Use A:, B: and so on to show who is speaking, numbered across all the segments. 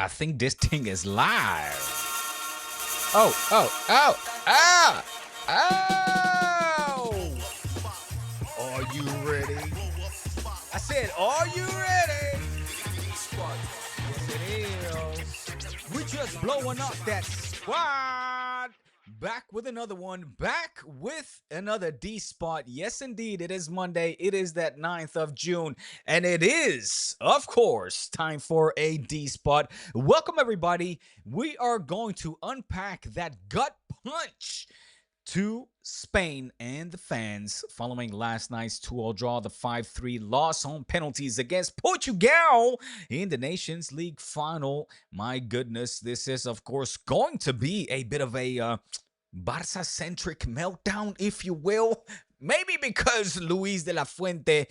A: I think this thing is live. Oh, oh, oh, ah, oh. Are you ready? I said, are you ready? Yes, it is. We just blowing up that squad. Back with another one. Back with another D spot. Yes, indeed. It is Monday. It is that 9th of June. And it is, of course, time for a D spot. Welcome, everybody. We are going to unpack that gut punch to Spain and the fans following last night's 2-2 draw, the 5-3 loss on penalties against Portugal in the Nations League final. My goodness, this is, of course, going to be a bit of a Barça-centric meltdown, if you will. Maybe because Luis de la Fuente,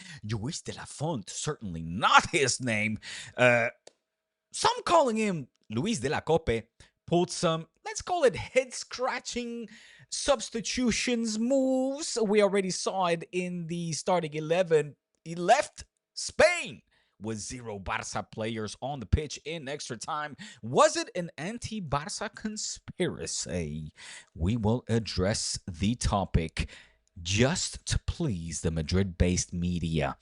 A: certainly not his name, some calling him Luis de la Cope, pulled some, let's call it head-scratching substitutions moves. We already saw it in the starting 11. He left Spain with 0 Barça players on the pitch in extra time. Was it an anti-Barça conspiracy? We will address the topic just to please the Madrid-based media.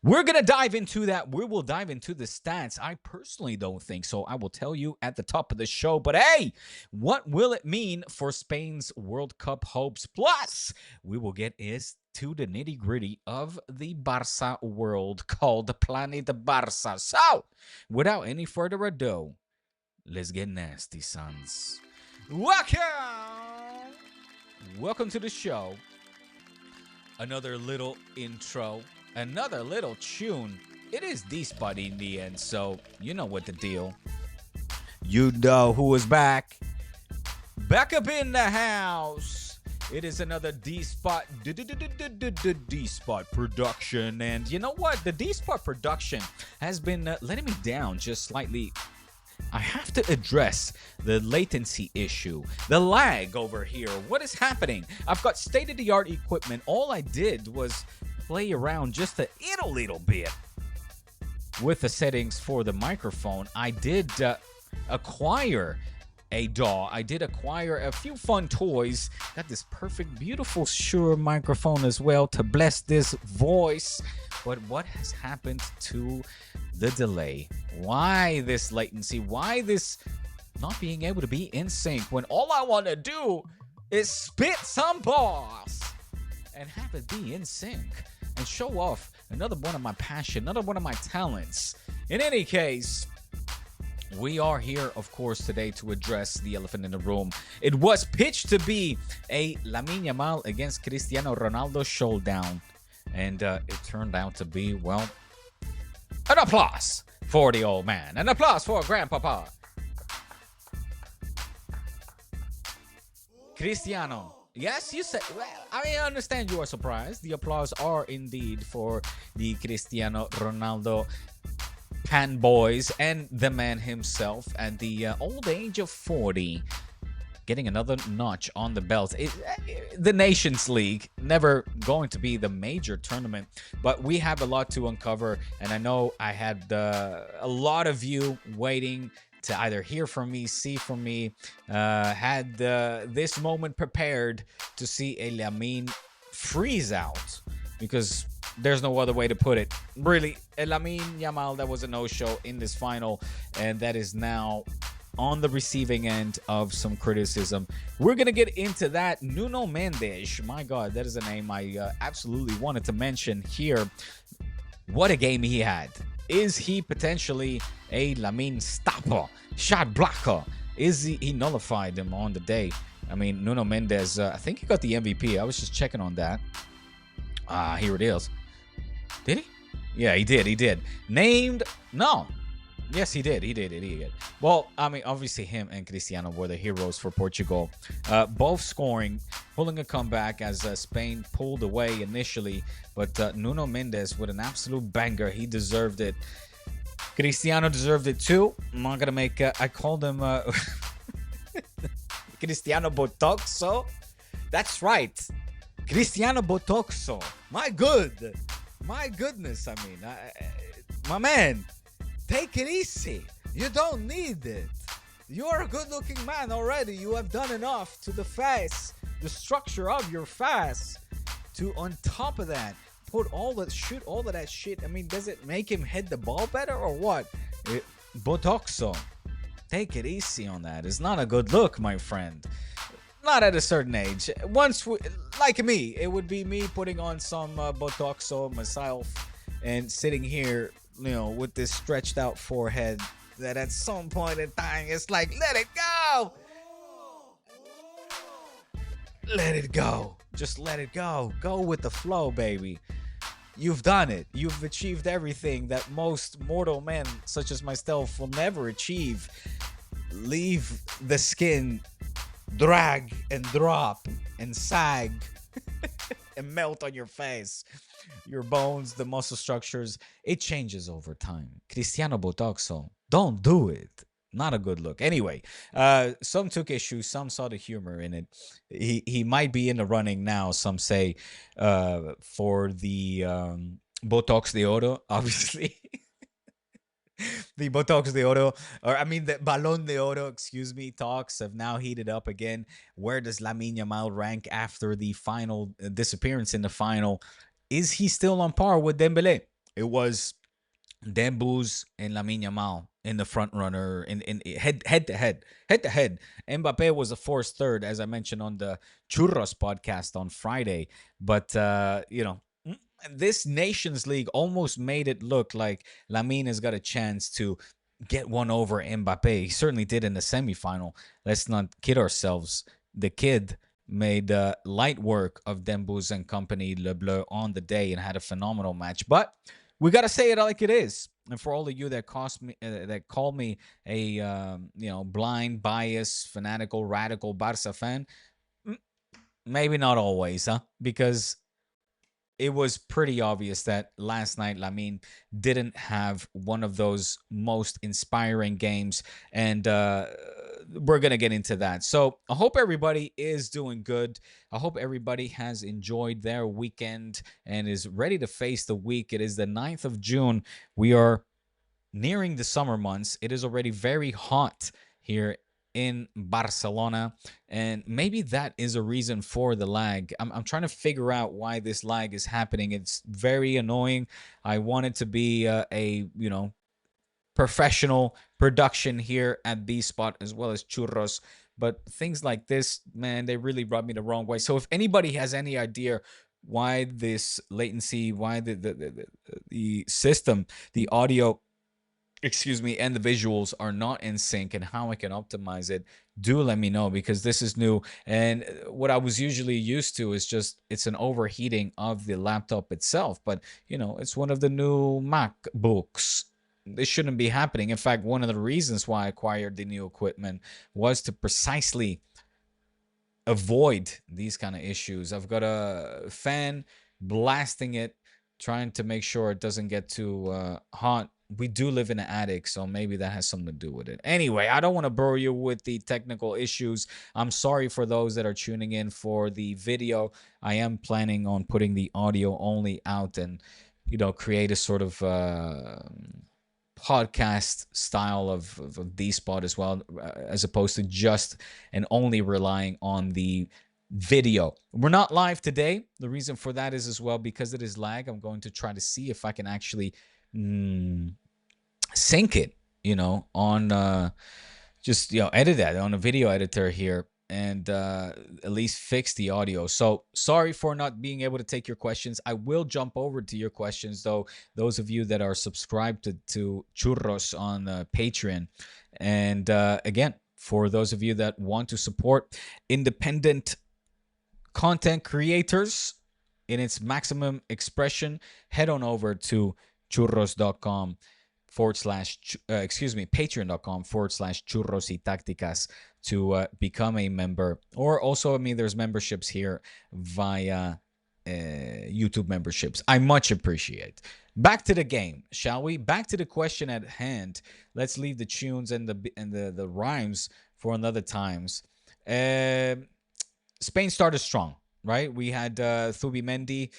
A: We're going to dive into that. We will dive into the stats. I personally don't think so. I will tell you at the top of the show. But hey, what will it mean for Spain's World Cup hopes? Plus, we will get to the nitty-gritty of the Barça world called the Planet Barça. So, without any further ado, let's get nasty, sons. Welcome to the show. Another little intro. Another little tune. It is D-Spot in the end, so you know what the deal. You know who is back. Back up in the house. It is another D-Spot D-Spot production. And you know what? The D-Spot production has been letting me down just slightly. I have to address the latency issue, the lag over here. What is happening? I've got state-of-the-art equipment. All I did was play around just a little bit with the settings for the microphone. I did acquire a DAW. I did acquire a few fun toys. Got this perfect, beautiful Shure microphone as well to bless this voice. But what has happened to the delay? Why this latency? Why this not being able to be in sync when all I want to do is spit some bars and have it be in sync and show off another one of my passion, another one of my talents. In any case, we are here, of course, today to address the elephant in the room. It was pitched to be a Lamine Yamal against Cristiano Ronaldo showdown, and it turned out to be, well, an applause for the old man. An applause for Grandpapa. Cristiano. Yes, you said. Well, I understand you are surprised. The applause are indeed for the Cristiano Ronaldo fanboys and the man himself at the old age of 40, getting another notch on the belt. The Nations League, never going to be the major tournament, but we have a lot to uncover, and I know I had a lot of you waiting to either hear from me, see from me, had this moment prepared to see a Lamine freeze out, because there's no other way to put it. Really, a Lamine Yamal that was a no-show in this final, and that is now on the receiving end of some criticism. We're going to get into that. Nuno Mendes, my God, that is a name I absolutely wanted to mention here. What a game he had. Is he potentially a Lamine stopper, shot blocker? Is he nullified him on the day? I mean, Nuno Mendes, I think he got the MVP. I was just checking on that. Here it is. Did he? Yeah, he did. Named? No. Yes, he did. He did. Well, I mean, obviously him and Cristiano were the heroes for Portugal. Both scoring, pulling a comeback as Spain pulled away initially. But Nuno Mendes with an absolute banger. He deserved it. Cristiano deserved it too. I'm not going to make... I called him Cristiano Botoxo. That's right. Cristiano Botoxo. My goodness. I mean, my man, take it easy. You don't need it. You're a good-looking man already. You have done enough to the face, the structure of your face. To on top of that, put all of that shit. I mean, does it make him hit the ball better or what? Botoxo. Take it easy on that. It's not a good look, my friend. Not at a certain age. Like me, it would be me putting on some Botoxo myself and sitting here, with this stretched out forehead that at some point in time, it's like, let it go. Let it go. Just let it go. Go with the flow, baby. You've done it. You've achieved everything that most mortal men, such as myself, will never achieve. Leave the skin drag and drop and sag and melt on your face. Your bones, the muscle structures, it changes over time. Cristiano Botoxo, don't do it. Not a good look. Anyway, some took issue. Some saw the humor in it. He might be in the running now, some say, for the Botox de Oro, obviously. The Botox de Oro, the Balón de Oro, talks have now heated up again. Where does Lamine Yamal rank after the final disappearance in the final? Is he still on par with Dembele? It was Dembuz and Lamine Yamal in the front runner in head to head. Mbappe was a forced third, as I mentioned on the Churros podcast on Friday. But this Nations League almost made it look like Lamine has got a chance to get one over Mbappe. He certainly did in the semifinal. Let's not kid ourselves. The kid made light work of Dembuz and company, Le Bleu, on the day and had a phenomenal match. But we got to say it like it is. And for all of you that call me a blind, biased, fanatical, radical Barça fan, maybe not always, because it was pretty obvious that last night Lamine didn't have one of those most inspiring games, and we're going to get into that. So I hope everybody is doing good. I hope everybody has enjoyed their weekend and is ready to face the week. It is the 9th of June. We are nearing the summer months. It is already very hot here in Barcelona, and maybe that is a reason for the lag. I'm trying to figure out why this lag is happening. It's very annoying. I want it to be a professional production here at B Spot as well as Churros, but things like this, man, they really rub me the wrong way. So if anybody has any idea why this latency, why the system, the audio, and the visuals are not in sync, and how I can optimize it, do let me know, because this is new. And what I was usually used to is just it's an overheating of the laptop itself, but it's one of the new MacBooks. This shouldn't be happening. In fact, one of the reasons why I acquired the new equipment was to precisely avoid these kind of issues. I've got a fan blasting it, trying to make sure it doesn't get too hot. We do live in an attic, so maybe that has something to do with it. Anyway, I don't want to bore you with the technical issues. I'm sorry for those that are tuning in for the video. I am planning on putting the audio only out and, create a sort of podcast style of D-Spot as well, as opposed to just and only relying on the video. We're not live today. The reason for that is as well because it is lag. I'm going to try to see if I can actually sync it, on just edit that on a video editor here, and at least fix the audio. So sorry for not being able to take your questions. I will jump over to your questions, though, those of you that are subscribed to Churros on Patreon. And again, for those of you that want to support independent content creators in its maximum expression, head on over to churros.com patreon.com/churros y tácticas to become a member. Or also, there's memberships here via YouTube memberships. I much appreciate. Back to the game, shall we? Back to the question at hand. Let's leave the tunes and the rhymes for another times. Spain started strong, right? We had Thubimendi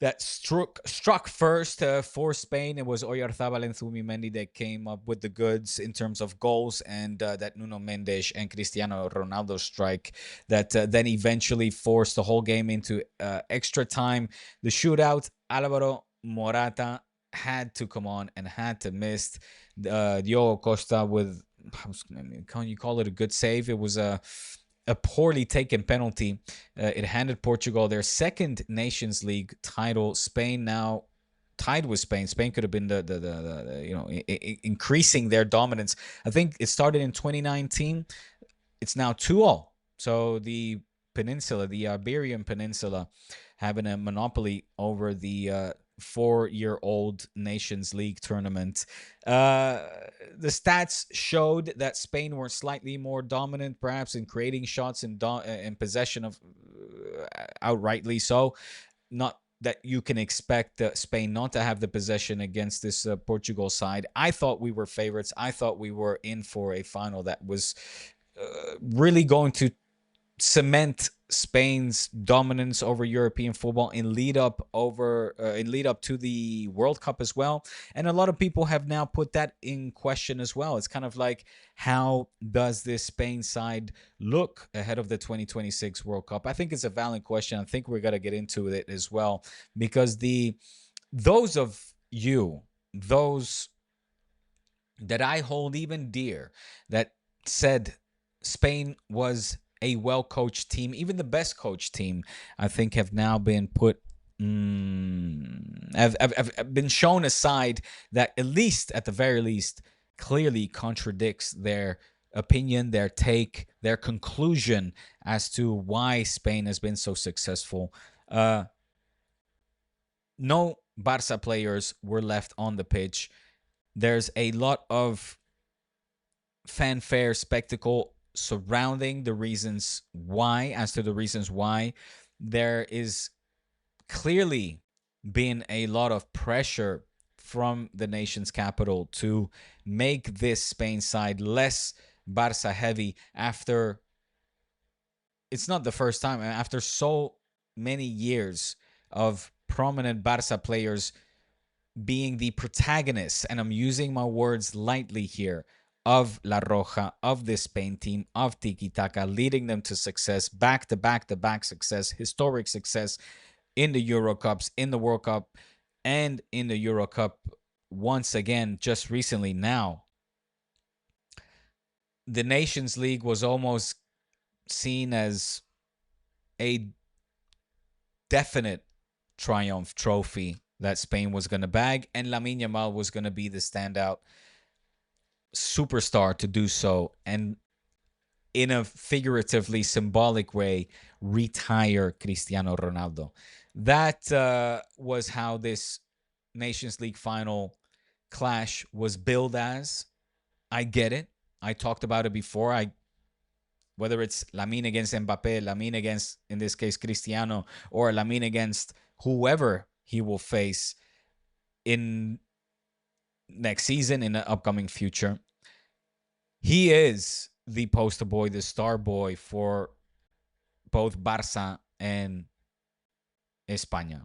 A: that struck first for Spain. It was Oyarzabal and Zubimendi that came up with the goods in terms of goals, and that Nuno Mendes and Cristiano Ronaldo strike that then eventually forced the whole game into extra time. The shootout, Alvaro Morata had to come on and had to miss. Diogo Costa with, can you call it a good save? It was a poorly taken penalty. It handed Portugal their second Nations League title. Spain now tied with Spain. Spain could have been the increasing their dominance. I think it started in 2019. It's now 2-all. So the peninsula, the Iberian Peninsula, having a monopoly over the 4-year-old Nations League tournament. The stats showed that Spain were slightly more dominant, perhaps in creating shots and in possession of outrightly so. Not that you can expect Spain not to have the possession against this Portugal side. I thought we were favorites. I thought we were in for a final that was really going to cement Spain's dominance over European football in lead up to the World Cup as well. And a lot of people have now put that in question as well. It's kind of like, how does this Spain side look ahead of the 2026 World Cup? I think it's a valid question. I think we're going to get into it as well, because those that I hold even dear, that said Spain was a well-coached team, even the best coached team, I think have now been put, have been shown aside, that at the very least, clearly contradicts their opinion, their take, their conclusion as to why Spain has been so successful. No Barça players were left on the pitch. There's a lot of fanfare, spectacle surrounding the reasons why. There is clearly been a lot of pressure from the nation's capital to make this Spain side less Barça heavy after, it's not the first time, after so many years of prominent Barça players being the protagonists, and I'm using my words lightly here, of La Roja, of this Spain team, of Tiki Taka, leading them to success, back to back to back success, historic success in the Euro Cups, in the World Cup, and in the Euro Cup once again, just recently. Now, the Nations League was almost seen as a definite triumph trophy that Spain was going to bag, and Lamine Yamal was going to be the standout superstar to do so, and in a figuratively symbolic way, retire Cristiano Ronaldo. That was how this Nations League final clash was billed as. I get it. I talked about it before. Whether it's Lamine against Mbappe, Lamine against, in this case, Cristiano, or Lamine against whoever he will face in next season, in the upcoming future, he is the poster boy, the star boy for both Barça and España.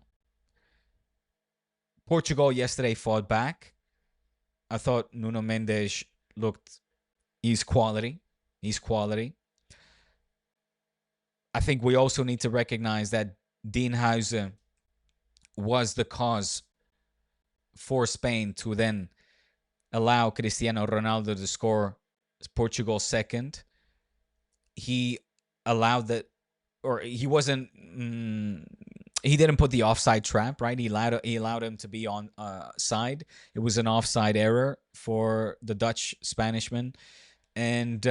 A: Portugal yesterday fought back. I thought Nuno Mendes looked, he's quality. He's quality. I think we also need to recognize that Dean Hauser was the cause for Spain to then allow Cristiano Ronaldo to score Portugal's second. He allowed that, or he wasn't, he didn't put the offside trap, right? He allowed him to be on side. It was an offside error for the Dutch Spanishman. And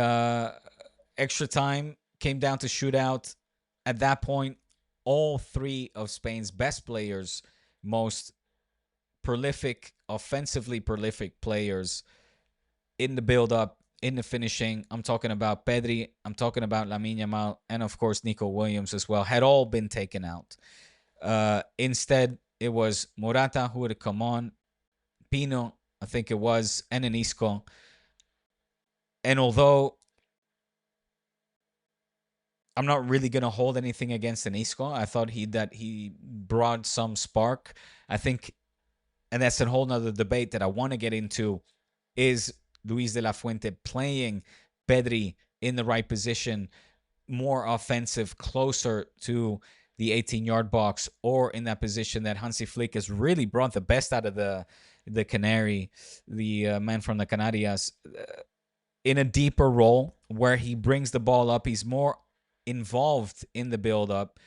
A: extra time came down to shootout. At that point, all three of Spain's best players, most prolific, offensively prolific players in the build-up, in the finishing, I'm talking about Pedri, I'm talking about Lamine Yamal, and of course Nico Williams as well, had all been taken out. Instead, it was Morata who would come on, Pino, I think it was, and Isco. And although I'm not really gonna hold anything against Isco. I thought he brought some spark. I think, and that's a whole nother debate that I want to get into. Is Luis de la Fuente playing Pedri in the right position, more offensive, closer to the 18-yard box, or in that position that Hansi Flick has really brought the best out of the Canary, the man from the Canarias, in a deeper role where he brings the ball up. He's more involved in the build-up.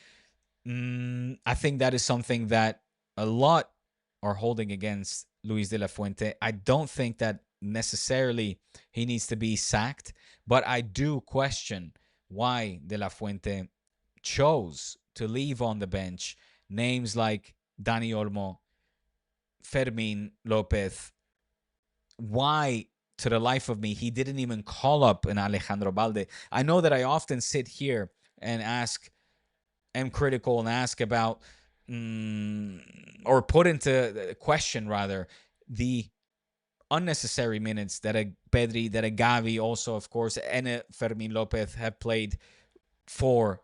A: I think that is something that a lot are holding against Luis de la Fuente. I don't think that necessarily he needs to be sacked, but I do question why de la Fuente chose to leave on the bench names like Dani Olmo, Fermin Lopez. Why, to the life of me, he didn't even call up an Alejandro Balde. I know that I often sit here and am critical and ask about, or put into question rather, the unnecessary minutes that a Pedri, that a Gavi also, of course, and a Fermin Lopez have played for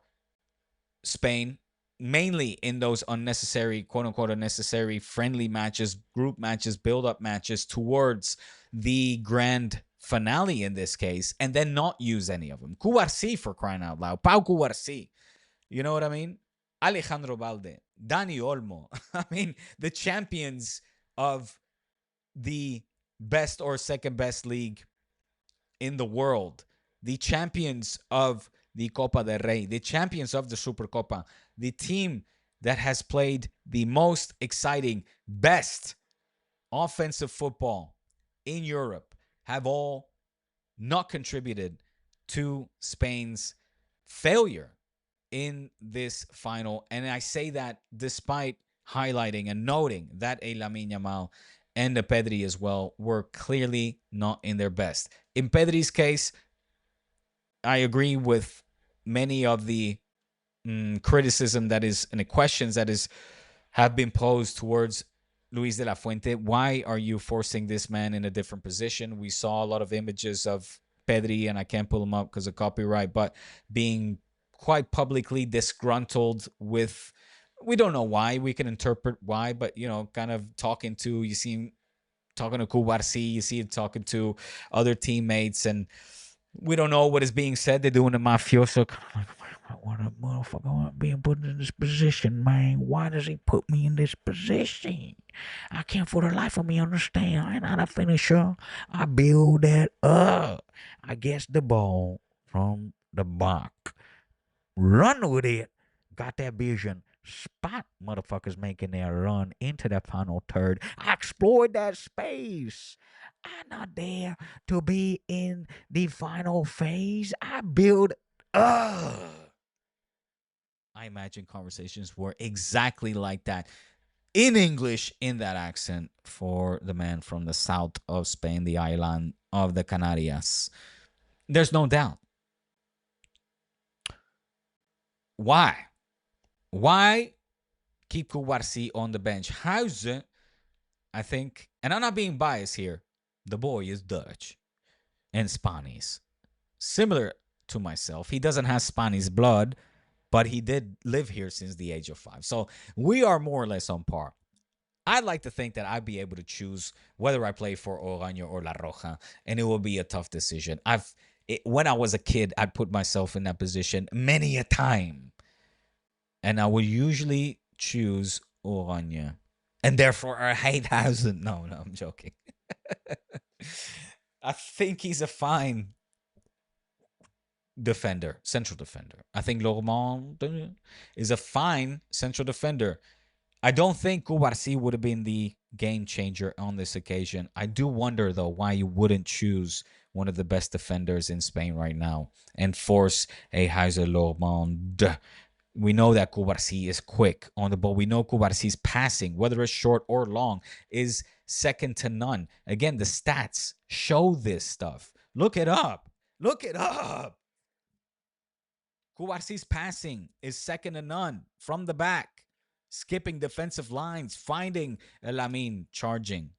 A: Spain, mainly in those unnecessary, quote unquote, unnecessary friendly matches, group matches, build up matches towards the grand finale in this case, and then not use any of them. Cubarsí, for crying out loud. Pau Cubarsí. You know what I mean? Alejandro Balde, Dani Olmo. I mean, the champions of the best or second best league in the world, the champions of the Copa del Rey, the champions of the Supercopa, the team that has played the most exciting, best offensive football in Europe, have all not contributed to Spain's failure in this final. And I say that despite highlighting and noting that a Lamine Yamal and the Pedri as well were clearly not in their best. In Pedri's case, I agree with many of the criticism that is and the questions that is have been posed towards Luis de la Fuente. Why are you forcing this man in a different position? We saw a lot of images of Pedri, and I can't pull them up because of copyright, but being quite publicly disgruntled with, we don't know why, we can interpret why, but kind of talking to, you see him talking to Cubarsí, you see him talking to other teammates, and we don't know what is being said. They're doing the mafioso. What a motherfucker, I'm being put in this position, man. Why does he put me in this position? I can't for the life of me understand. I'm not a finisher. I build that up. I get the ball from the back. Run with it. Got that vision. Spot motherfuckers making their run into the final third. I explored that space. I'm not there to be in the final phase. I build up. I imagine conversations were exactly like that in English, in that accent, for the man from the south of Spain, the island of the Canarias. There's no doubt. Why? Why keep Cubarsí on the bench? Hauser, I think, and I'm not being biased here, the boy is Dutch and Spanish. Similar to myself. He doesn't have Spanish blood, but he did live here since the age of 5. So we are more or less on par. I'd like to think that I'd be able to choose whether I play for Orange or La Roja, and it will be a tough decision. When I was a kid, I'd put myself in that position many a time, and I would usually choose Orange, and therefore I hate Hausen. No, I'm joking. I think he's a fine defender, central defender. I think Lormand is a fine central defender. I don't think Cubarsí would have been the game changer on this occasion. I do wonder, though, why you wouldn't choose one of the best defenders in Spain right now and force a Heiser Lormand. We know that Cubarsí is quick on the ball. We know Cubarsí's passing, whether it's short or long, is second to none. Again, the stats show this stuff. Look it up. Look it up. Cubarsí's passing is second to none from the back, skipping defensive lines, finding Lamine charging.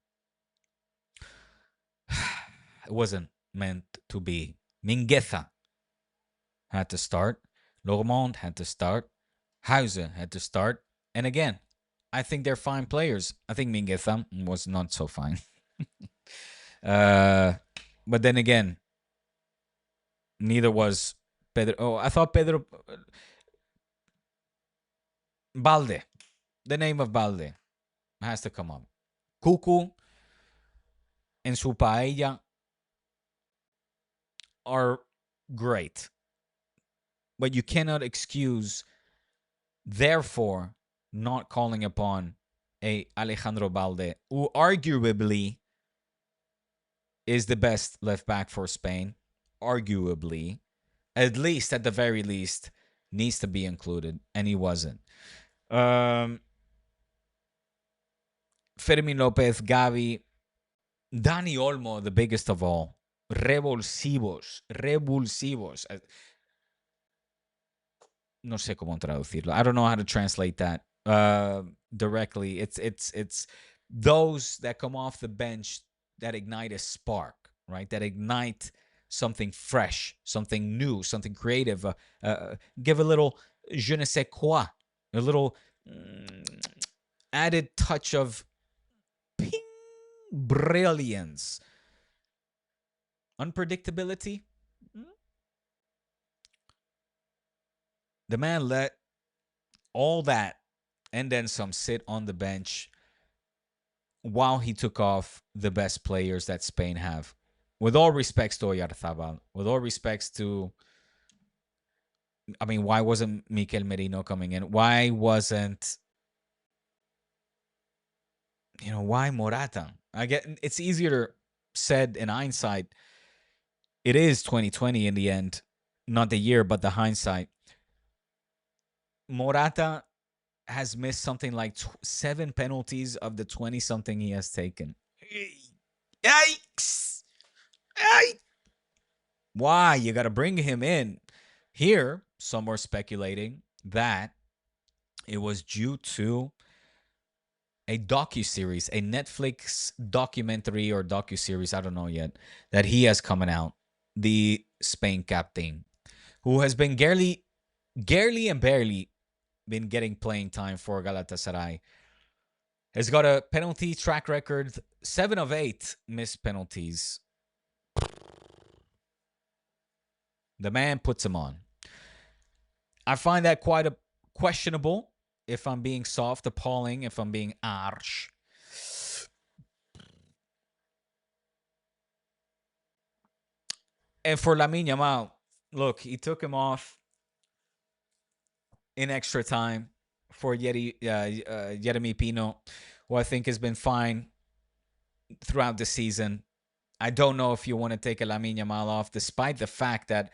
A: It wasn't meant to be. Mingueza had to start. Lormont had to start. Hauser had to start. And again, I think they're fine players. I think Mingueza was not so fine. But then again, neither was Pedro. Oh, I thought Pedro Balde. The name of Balde has to come up. Cucu and su paella are great, but you cannot excuse, therefore, not calling upon a Alejandro Balde, who arguably is the best left back for Spain. Arguably, at the very least, needs to be included, and he wasn't. Fermin Lopez, Gavi, Dani Olmo, the biggest of all. Revulsivos. No sé cómo traducirlo. I don't know how to translate that directly. It's those that come off the bench that ignite a spark, right? That ignite something fresh, something new, something creative. Give a little je ne sais quoi, a little added touch of ping brilliance, unpredictability. The man let all that and then some sit on the bench while he took off the best players that Spain have. With all respects to Oyarzabal, with all respects to, I mean, why wasn't Mikel Merino coming in? Why wasn't, why Morata? I get it's easier said in hindsight. It is 2020 in the end, not the year, but the hindsight. Morata has missed something like 7 penalties of the 20 something he has taken. Yikes! Why? You got to bring him in. Here, some are speculating that it was due to a docuseries, a Netflix documentary or docuseries, I don't know yet, that he has coming out. The Spain captain, who has been barely and barely been getting playing time for Galatasaray, has got a penalty track record, 7 of 8 missed penalties. The man puts him on. I find that quite questionable, if I'm being soft, appalling, if I'm being harsh. And for Lamine Yamal, look, he took him off in extra time for Yeremy Pino, who I think has been fine throughout the season. I don't know if you want to take a Lamine Yamal off, despite the fact that,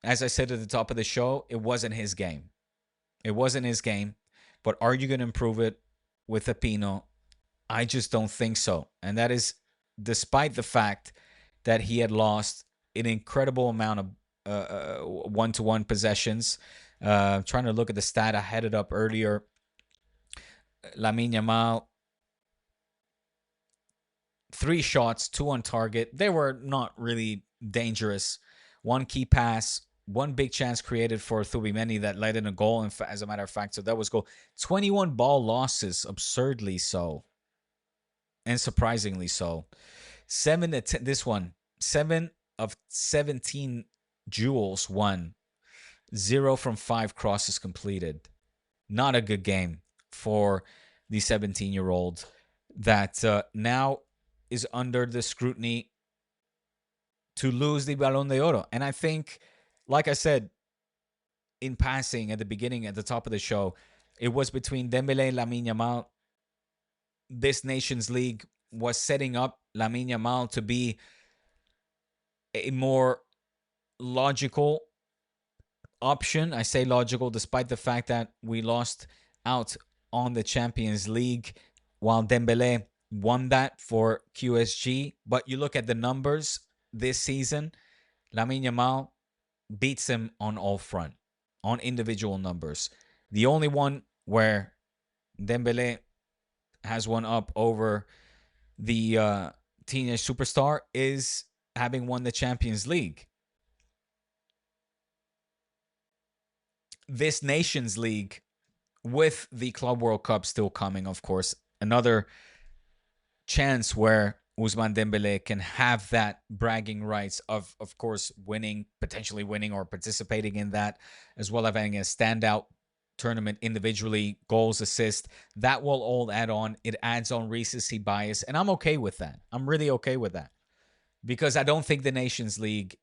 A: as I said at the top of the show, it wasn't his game. It wasn't his game. But are you going to improve it with a Pino? I just don't think so. And that is despite the fact that he had lost an incredible amount of one-to-one possessions. Trying to look at the stat I had it up earlier. Lamine Yamal, 3 shots, 2 on target. They were not really dangerous. 1 key pass, 1 big chance created for Thubimendi that led in a goal, as a matter of fact. So that was goal. 21 ball losses, absurdly so. And surprisingly so. 7 of 17 duels won. 0 from 5 crosses completed. Not a good game for the 17-year-old that now is under the scrutiny to lose the Balón de Oro. And I think, like I said, in passing at the beginning, at the top of the show, it was between Dembele and Lamine Yamal. This Nations League was setting up Lamine Yamal to be a more logical option. I say logical despite the fact that we lost out on the Champions League while Dembele won that for QSG. But you look at the numbers this season, Lamine Yamal beats him on all front, on individual numbers. The only one where Dembele has one up over the teenage superstar is having won the Champions League. this Nations League, with the Club World Cup still coming, of course, another chance where Ousmane Dembele can have that bragging rights of course, winning, potentially winning or participating in that, as well as having a standout tournament individually, goals, assists. That will all add on. It adds on recency bias, and I'm okay with that. I'm really okay with that because I don't think the Nations League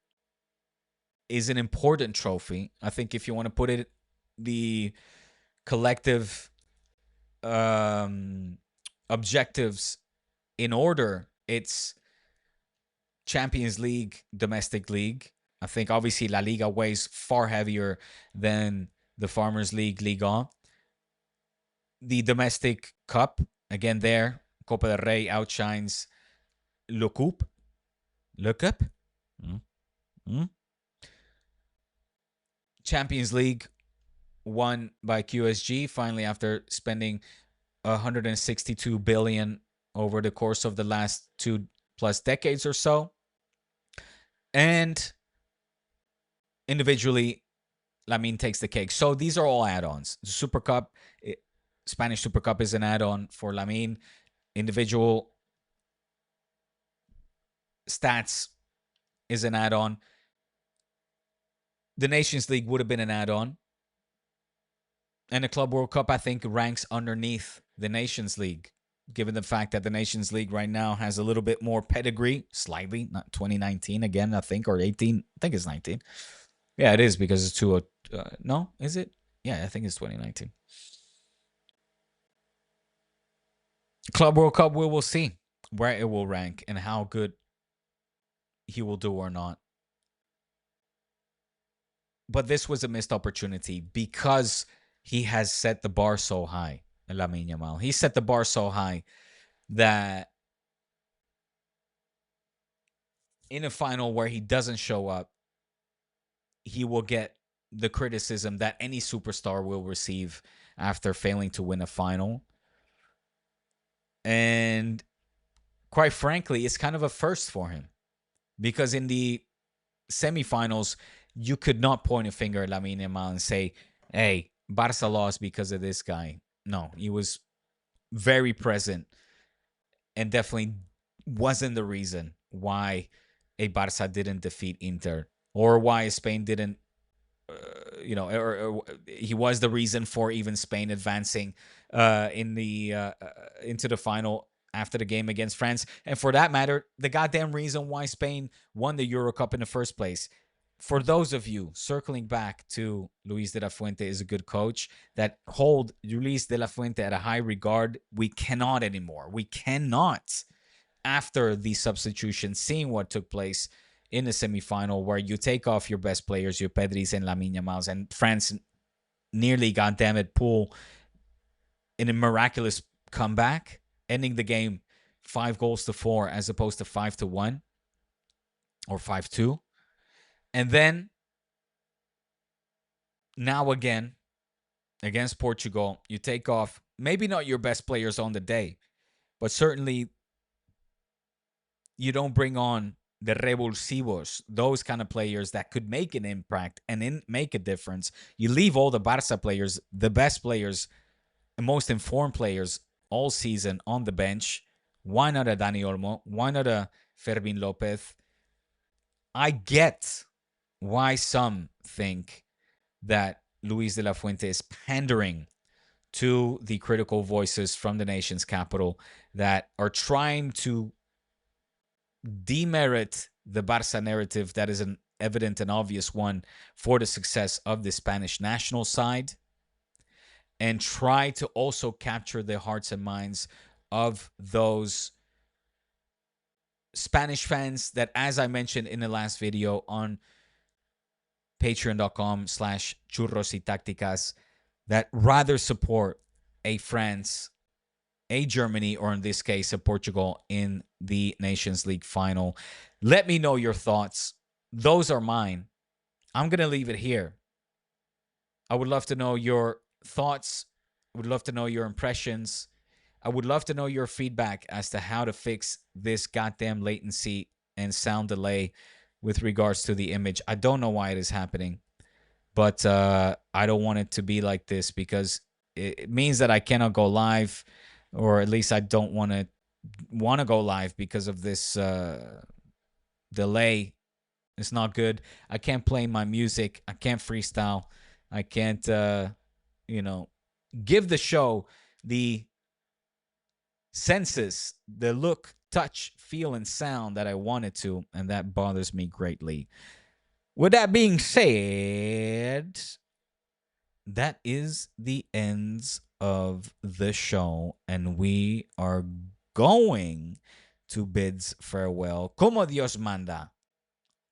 A: is an important trophy. I think if you want to put it, the collective objectives in order, it's Champions League, domestic league. I think obviously LaLiga weighs far heavier than the Farmers League, Liga. The domestic cup, again there, Copa del Rey outshines Le Coupe. Le Cup? Mm-hmm. Champions League won by QSG, finally after spending 162 billion over the course of the last 2+ decades or so. And individually, Lamine takes the cake. So these are all add-ons. The Super Cup, Spanish Super Cup is an add-on for Lamine. Individual stats is an add-on. The Nations League would have been an add-on. And the Club World Cup, I think, ranks underneath the Nations League, given the fact that the Nations League right now has a little bit more pedigree, slightly, not 2019 again, I think, or 18. I think it's 19. Yeah, it is because it's no, is it? Yeah, I think it's 2019. Club World Cup, we will see where it will rank and how good he will do or not. But this was a missed opportunity because he has set the bar so high, Lamine Yamal. He set the bar so high that in a final where he doesn't show up, he will get the criticism that any superstar will receive after failing to win a final. And quite frankly, it's kind of a first for him because in the semifinals, you could not point a finger at Lamine Yamal and say, hey, Barça lost because of this guy. No, he was very present and definitely wasn't the reason why a Barça didn't defeat Inter or why Spain didn't, or he was the reason for even Spain advancing into the final after the game against France. And for that matter, the goddamn reason why Spain won the Euro Cup in the first place. For those of you circling back to Luis de la Fuente is a good coach that hold Luis de la Fuente at a high regard, we cannot anymore. We cannot, after the substitution, seeing what took place in the semifinal where you take off your best players, your Pedris and Lamine Yamals, and France nearly, goddamn it, pull in a miraculous comeback, ending the game 5-4 as opposed to 5-1 or 5-2. And then, now again, against Portugal, you take off maybe not your best players on the day, but certainly you don't bring on the revulsivos, those kind of players that could make an impact and make a difference. You leave all the Barça players, the best players, the most informed players all season on the bench. Why not a Dani Olmo? Why not a Fermin Lopez? I get why some think that Luis de la Fuente is pandering to the critical voices from the nation's capital that are trying to demerit the Barça narrative that is an evident and obvious one for the success of the Spanish national side, and try to also capture the hearts and minds of those Spanish fans that, as I mentioned in the last video on patreon.com/churros y that rather support a France, a Germany, or in this case, a Portugal in the Nations League final. Let me know your thoughts. Those are mine. I'm going to leave it here. I would love to know your thoughts. I would love to know your impressions. I would love to know your feedback as to how to fix this goddamn latency and sound delay with regards to the image. I don't know why it is happening. but I don't want it to be like this because it means that I cannot go live, or at least I don't want to go live because of this delay. It's not good. I can't play my music. I can't freestyle. I can't, you know, give the show the senses, the look, touch, feel, and sound that I wanted to, and that bothers me greatly. With that being said, that is the ends of the show, and we are going to bids farewell. Como Dios manda.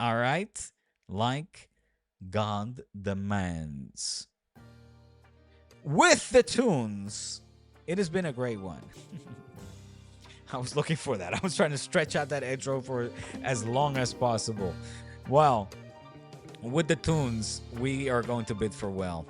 A: All right? Like God demands. With the tunes, it has been a great one. I was looking for that. I was trying to stretch out that intro for as long as possible. Well, with the tunes, we are going to bid farewell.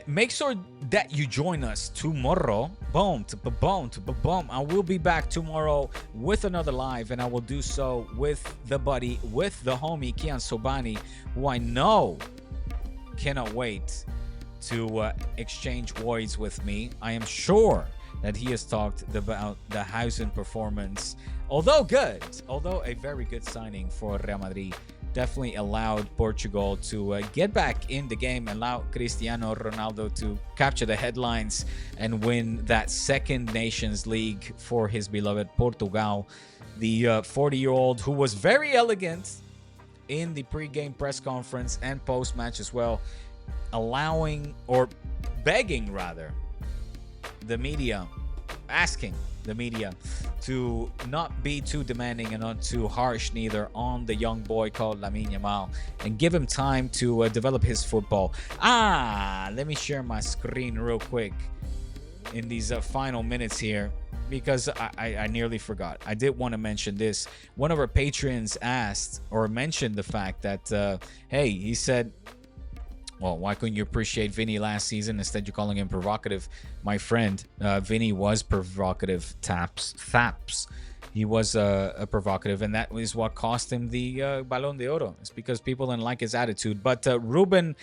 A: Make sure that you join us tomorrow. Boom, to boom, to boom. I will be back tomorrow with another live, and I will do so with the buddy, with the homie Kian Sobani, who I know cannot wait to exchange words with me. I am sure that he has talked about the Hausen performance. Although good, although a very good signing for Real Madrid, definitely allowed Portugal to get back in the game, allow Cristiano Ronaldo to capture the headlines and win that second Nations League for his beloved Portugal. The 40-year-old who was very elegant in the pre-game press conference and post-match as well, allowing, or begging rather, the media, asking the media to not be too demanding and not too harsh neither on the young boy called Lamine Yamal, and give him time to develop his football. Let me share my screen real quick in these final minutes here, because I nearly forgot. I did want to mention this. One of our patrons asked or mentioned the fact that, hey, he said, well, why couldn't you appreciate Vinny last season? Instead, you're calling him provocative. My friend, Vinny was provocative. Thaps. He was a provocative, and that is what cost him the Balón de Oro. It's because people didn't like his attitude. But Ruben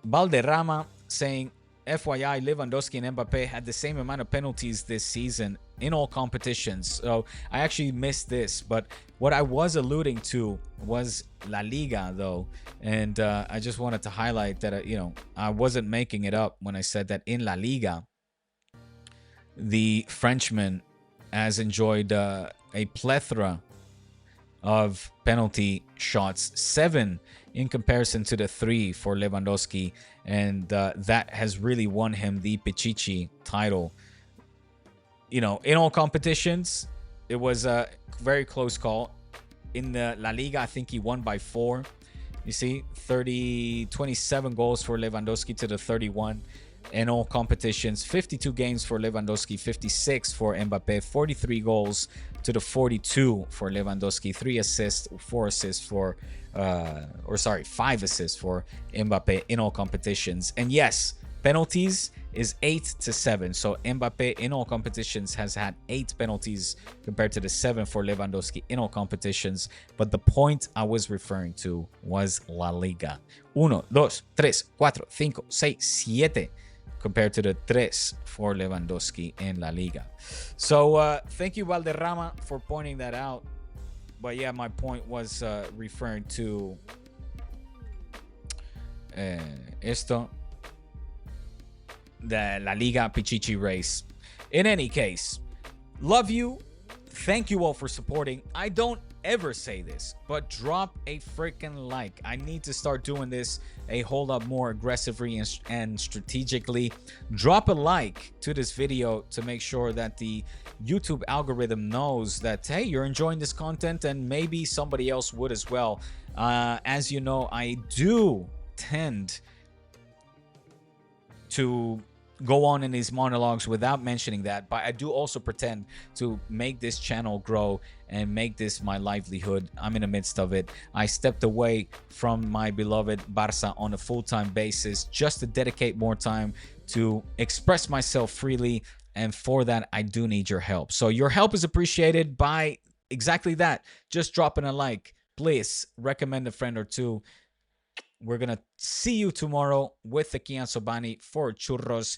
A: Valderrama saying, FYI, Lewandowski and Mbappe had the same amount of penalties this season in all competitions. So I actually missed this, but what I was alluding to was LaLiga, though, and I just wanted to highlight that I wasn't making it up when I said that in LaLiga, the Frenchman has enjoyed a plethora of penalty shots, 7 in comparison to the 3 for Lewandowski, and that has really won him the Pichichi title. In all competitions, it was a very close call. In the La Liga, I think he won by 4. You see, 27 goals for Lewandowski to the 31. In all competitions, 52 games for Lewandowski, 56 for Mbappe, 43 goals to the 42 for Lewandowski, 5 assists for Mbappe in all competitions. And yes, penalties is 8-7. So Mbappe in all competitions has had 8 penalties compared to the 7 for Lewandowski in all competitions. But the point I was referring to was La Liga. 1, 2, 3, 4, 5, 6, 7 compared to the 3 for Lewandowski in La Liga. So thank you, Valderrama, for pointing that out. But yeah, my point was referring to esto, the La Liga Pichichi race. In any case, love you. Thank you all for supporting. I don't ever say this, but drop a freaking like. I need to start doing this a whole lot more aggressively and strategically. Drop a like to this video to make sure that the YouTube algorithm knows that, hey, you're enjoying this content and maybe somebody else would as well. As you know, I do tend to go on in these monologues without mentioning that, but I do also pretend to make this channel grow and make this my livelihood. I'm in the midst of it. I stepped away from my beloved Barça on a full-time basis just to dedicate more time to express myself freely, and for that I do need your help. So your help is appreciated by exactly that, just dropping a like. Please recommend a friend or two. We're going to see you tomorrow with the Kian Sobani for churros.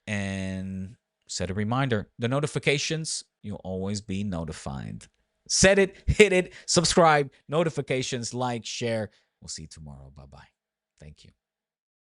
A: And set a reminder, the notifications, you'll always be notified. Set it, hit it, subscribe, notifications, like, share. We'll see you tomorrow. Bye-bye. Thank you.